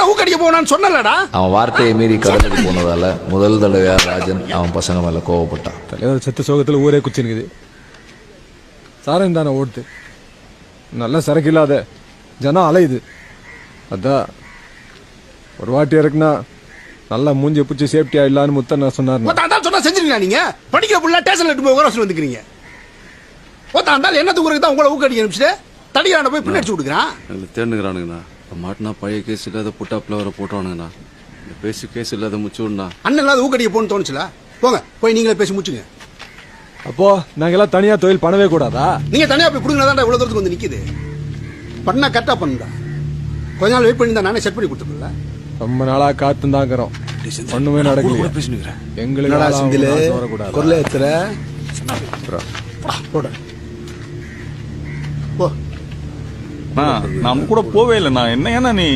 ஊக்கடிக்க போனான்னு சொன்னலடா. அவன் வார்த்தையை மீறி கடலுக்கு போனதால முதல் தடவையா ராஜன் அவன் பசங்க மேல கோவப்பட்டான். தலைவர் செத்த சோகத்துல ஊரே குச்சினுக்குது. சாரம் தானே ஓடுது, நல்ல சரக்கு இல்லாத ஜனம் அலையுது. அதான் ஒரு வாட்டி இறக்குனா நல்லா மூஞ்சி பிடிச்சி சேஃப்டியா இல்லான்னு முத்தன் சொன்னார். அதான் சொன்னா செஞ்சிருக்கீங்க. நீங்க படிக்கிற புள்ள ஸ்டேஷன்ல இட்டு போய் உரசல் வந்துக்கிறீங்க. ஒத்தாண்டால் என்ன தூக்குறதுக்கு தான் உங்களை ஊக்கடிக்க அனுப்பிச்சுட்டு தடியான போய் பின்னடிச்சு கொடுக்குறான். தேர்ந்துக்கிறானுங்கண்ணா. மாட்டினா பழைய கேஸ் இல்லாத புட்டாப்ல வர போட்டோனுங்கண்ணா. இந்த பேசி கேஸ் இல்லாத முச்சு விடணா. அண்ணன் இல்லாத ஊக்கடிக்க போன்னு தோணுச்சுல. போங்க போய் நீங்களே பேசி முச்சுங்க. அப்போ நாங்க எல்லாம் தனியா தொழில் பண்ணவே கூடாதா? நீங்க தனியா போய் கொடுங்கதான் இவ்வளவு தூரத்துக்கு வந்து நிக்குது. பண்ணா கரெக்டா பண்ணுடா. கொஞ்ச நாள் வெயிட் பண்ணி தான் நானே செட் பண்ணி கொடுத்துருக்கல. ரொம்ப நாளா காத்து தாங்கிறோம், ஒண்ணுமே நடக்கல. எங்களுக்கு வரக்கூடாது. குரல ஏத்துற போட போ. நான் கூட போவே இல்லைண்ணா. என்ன ஏன்னா நீ